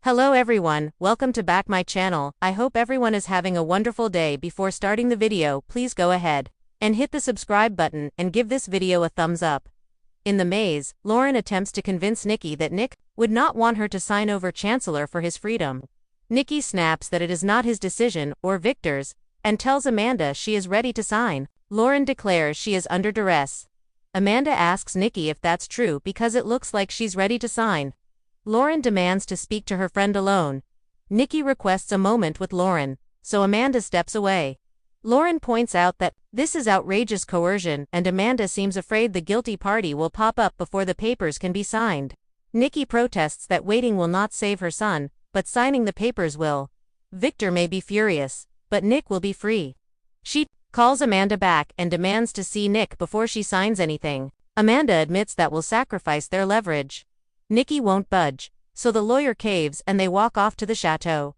Hello everyone, welcome to back my channel. I hope everyone is having a wonderful day. Before starting the video, please go ahead and hit the subscribe button and give this video a thumbs up. In the maze, Lauren attempts to convince Nikki that Nick would not want her to sign over Chancellor for his freedom. Nikki snaps that it is not his decision or Victor's and tells Amanda she is ready to sign. Lauren declares she is under duress. Amanda asks Nikki if that's true because it looks like she's ready to sign. Lauren demands to speak to her friend alone. Nikki requests a moment with Lauren, so Amanda steps away. Lauren points out that this is outrageous coercion and Amanda seems afraid the guilty party will pop up before the papers can be signed. Nikki protests that waiting will not save her son, but signing the papers will. Victor may be furious, but Nick will be free. She calls Amanda back and demands to see Nick before she signs anything. Amanda admits that will sacrifice their leverage. Nikki won't budge, so the lawyer caves and they walk off to the chateau.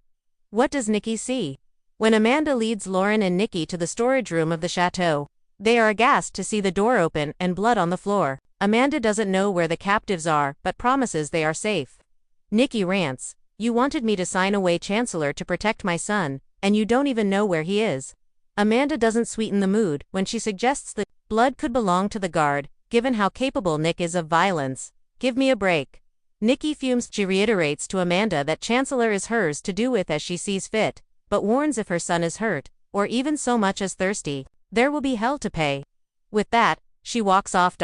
What does Nikki see? When Amanda leads Lauren and Nikki to the storage room of the chateau, they are aghast to see the door open and blood on the floor. Amanda doesn't know where the captives are but promises they are safe. Nikki rants, "You wanted me to sign away Chancellor to protect my son, and you don't even know where he is." Amanda doesn't sweeten the mood when she suggests that blood could belong to the guard, given how capable Nick is of violence. Give me a break. Nikki fumes. She reiterates to Amanda that Chancellor is hers to do with as she sees fit, but warns if her son is hurt, or even so much as thirsty, there will be hell to pay. With that, she walks off.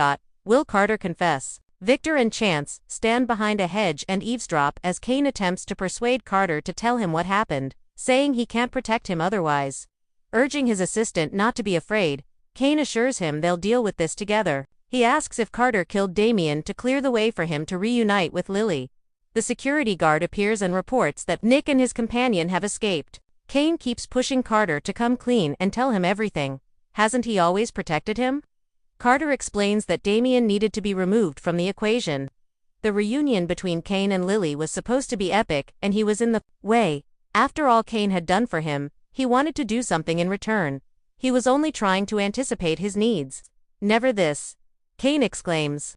Will Carter confess? Victor and Chance stand behind a hedge and eavesdrop as Kane attempts to persuade Carter to tell him what happened, saying he can't protect him otherwise. Urging his assistant not to be afraid, Kane assures him they'll deal with this together. He asks if Carter killed Damien to clear the way for him to reunite with Lily. The security guard appears and reports that Nick and his companion have escaped. Kane keeps pushing Carter to come clean and tell him everything. Hasn't he always protected him? Carter explains that Damien needed to be removed from the equation. The reunion between Kane and Lily was supposed to be epic and he was in the way. After all Kane had done for him, he wanted to do something in return. He was only trying to anticipate his needs. Never this. Kane exclaims.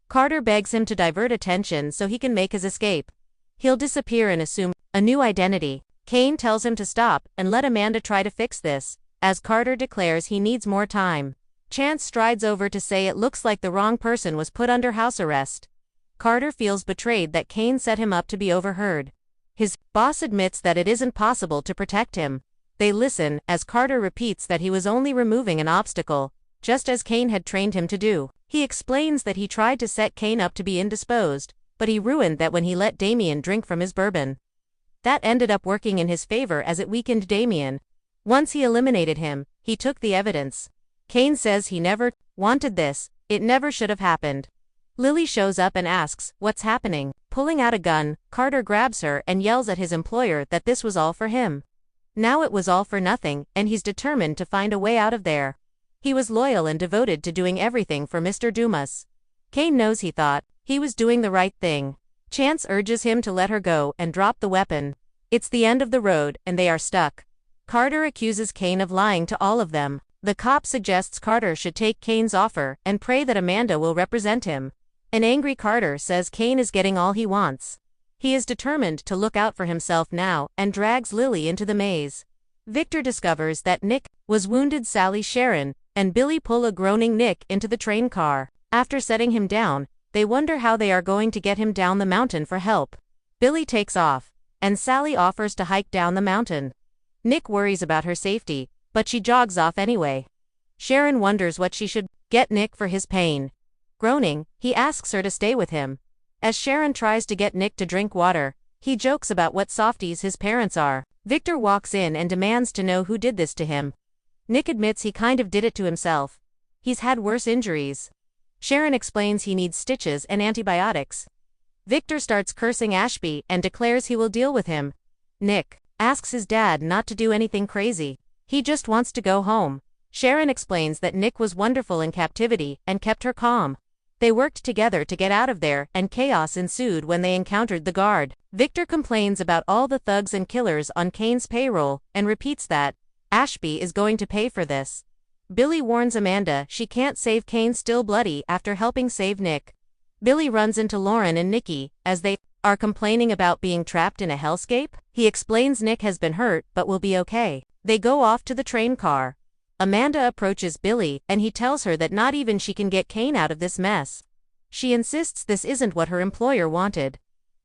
Carter begs him to divert attention so he can make his escape. He'll disappear and assume a new identity. Kane tells him to stop and let Amanda try to fix this, as Carter declares he needs more time. Chance strides over to say it looks like the wrong person was put under house arrest. Carter feels betrayed that Kane set him up to be overheard. His boss admits that it isn't possible to protect him. They listen as Carter repeats that he was only removing an obstacle, just as Kane had trained him to do. He explains that he tried to set Kane up to be indisposed, but he ruined that when he let Damien drink from his bourbon. That ended up working in his favor as it weakened Damien. Once he eliminated him, he took the evidence. Kane says he never wanted this, it never should have happened. Lily shows up and asks, "What's happening?" Pulling out a gun, Carter grabs her and yells at his employer that this was all for him. Now it was all for nothing, and he's determined to find a way out of there. He was loyal and devoted to doing everything for Mr. Dumas. Kane knows he thought he was doing the right thing. Chance urges him to let her go and drop the weapon. It's the end of the road, and they are stuck. Carter accuses Kane of lying to all of them. The cop suggests Carter should take Kane's offer and pray that Amanda will represent him. An angry Carter says Kane is getting all he wants. He is determined to look out for himself now and drags Lily into the maze. Victor discovers that Nick was wounded. Sally, Sharon, and Billy pull a groaning Nick into the train car. After setting him down, they wonder how they are going to get him down the mountain for help. Billy takes off, and Sally offers to hike down the mountain. Nick worries about her safety, but she jogs off anyway. Sharon wonders what she should get Nick for his pain. Groaning, he asks her to stay with him. As Sharon tries to get Nick to drink water, he jokes about what softies his parents are. Victor walks in and demands to know who did this to him. Nick admits he kind of did it to himself. He's had worse injuries. Sharon explains he needs stitches and antibiotics. Victor starts cursing Ashby and declares he will deal with him. Nick asks his dad not to do anything crazy. He just wants to go home. Sharon explains that Nick was wonderful in captivity and kept her calm. They worked together to get out of there and chaos ensued when they encountered the guard. Victor complains about all the thugs and killers on Kane's payroll and repeats that Ashby is going to pay for this. Billy warns Amanda she can't save Kane still bloody after helping save Nick. Billy runs into Lauren and Nikki as they are complaining about being trapped in a hellscape. He explains Nick has been hurt but will be okay. They go off to the train car. Amanda approaches Billy and he tells her that not even she can get Kane out of this mess. She insists this isn't what her employer wanted.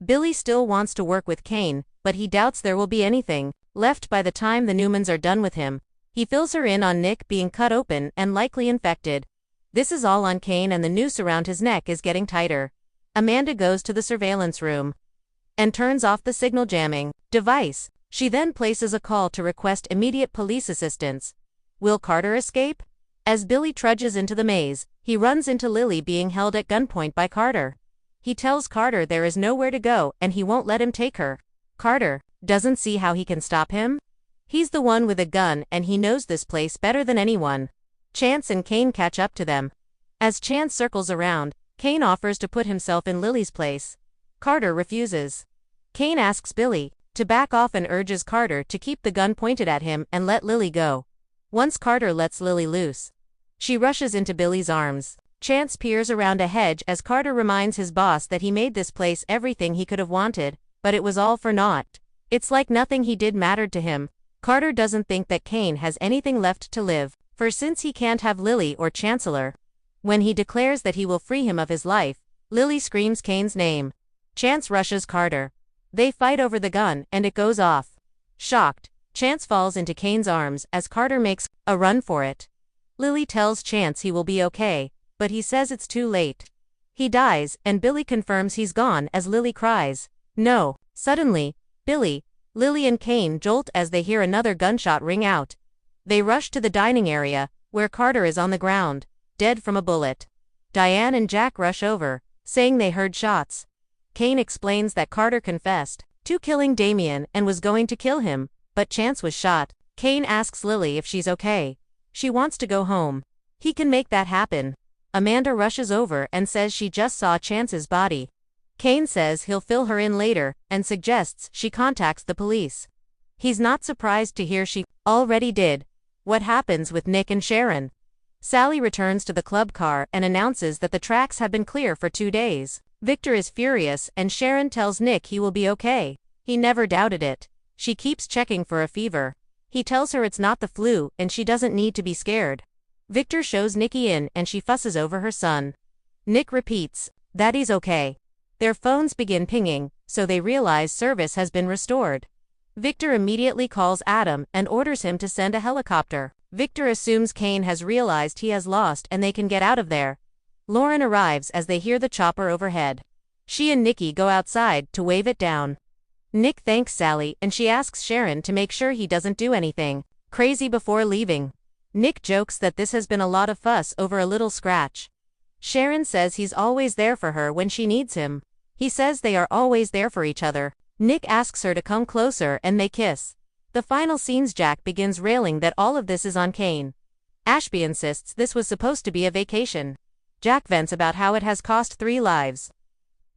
Billy still wants to work with Kane, but he doubts there will be anything left by the time the Newmans are done with him. He fills her in on Nick being cut open and likely infected. This is all on Kane and the noose around his neck is getting tighter. Amanda goes to the surveillance room and turns off the signal jamming device. She then places a call to request immediate police assistance. Will Carter escape? As Billy trudges into the maze, he runs into Lily being held at gunpoint by Carter. He tells Carter there is nowhere to go and he won't let him take her. Carter doesn't see how he can stop him. He's the one with a gun and he knows this place better than anyone. Chance and Kane catch up to them. As Chance circles around, Kane offers to put himself in Lily's place. Carter refuses. Kane asks Billy to back off and urges Carter to keep the gun pointed at him and let Lily go. Once Carter lets Lily loose, she rushes into Billy's arms. Chance peers around a hedge as Carter reminds his boss that he made this place everything he could have wanted, but it was all for naught. It's like nothing he did mattered to him. Carter doesn't think that Kane has anything left to live, for since he can't have Lily or Chancellor. When he declares that he will free him of his life, Lily screams Kane's name. Chance rushes Carter. They fight over the gun and it goes off. Shocked, Chance falls into Kane's arms as Carter makes a run for it. Lily tells Chance he will be okay, but he says it's too late. He dies and Billy confirms he's gone as Lily cries, "No." Suddenly, Billy, Lily and Kane jolt as they hear another gunshot ring out. They rush to the dining area, where Carter is on the ground, dead from a bullet. Diane and Jack rush over, saying they heard shots. Kane explains that Carter confessed to killing Damien and was going to kill him, but Chance was shot. Kane asks Lily if she's okay. She wants to go home. He can make that happen. Amanda rushes over and says she just saw Chance's body. Kane says he'll fill her in later and suggests she contacts the police. He's not surprised to hear she already did. What happens with Nick and Sharon? Sally returns to the club car and announces that the tracks have been clear for 2 days. Victor is furious and Sharon tells Nick he will be okay. He never doubted it. She keeps checking for a fever. He tells her it's not the flu and she doesn't need to be scared. Victor shows Nikki in and she fusses over her son. Nick repeats that he's okay. Their phones begin pinging, so they realize service has been restored. Victor immediately calls Adam and orders him to send a helicopter. Victor assumes Kane has realized he has lost and they can get out of there. Lauren arrives as they hear the chopper overhead. She and Nikki go outside to wave it down. Nick thanks Sally and she asks Sharon to make sure he doesn't do anything crazy before leaving. Nick jokes that this has been a lot of fuss over a little scratch. Sharon says he's always there for her when she needs him. He says they are always there for each other. Nick asks her to come closer and they kiss. The final scenes. Jack begins railing that all of this is on Kane. Ashby insists this was supposed to be a vacation. Jack vents about how it has cost 3 lives.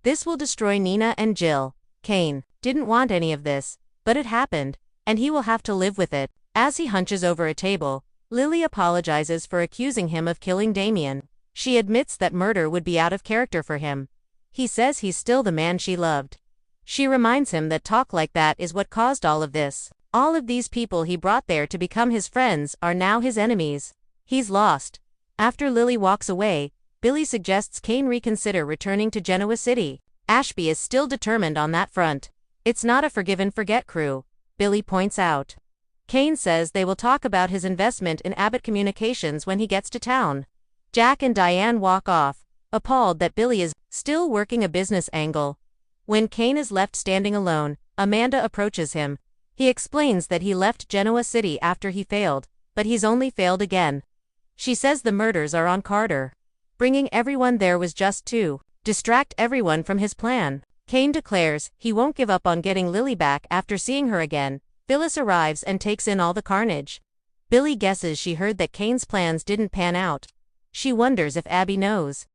This will destroy Nina and Jill. Kane didn't want any of this, but it happened, and he will have to live with it. As he hunches over a table, Lily apologizes for accusing him of killing Damien. She admits that murder would be out of character for him. He says he's still the man she loved. She reminds him that talk like that is what caused all of this. All of these people he brought there to become his friends are now his enemies. He's lost. After Lily walks away, Billy suggests Kane reconsider returning to Genoa City. Ashby is still determined on that front. It's not a forgive and forget crew, Billy points out. Kane says they will talk about his investment in Abbott Communications when he gets to town. Jack and Diane walk off, appalled that Billy is still working a business angle. When Kane is left standing alone, Amanda approaches him. He explains that he left Genoa City after he failed, but he's only failed again. She says the murders are on Carter. Bringing everyone there was just to distract everyone from his plan. Kane declares he won't give up on getting Lily back after seeing her again. Phyllis arrives and takes in all the carnage. Billy guesses she heard that Kane's plans didn't pan out. She wonders if Abby knows.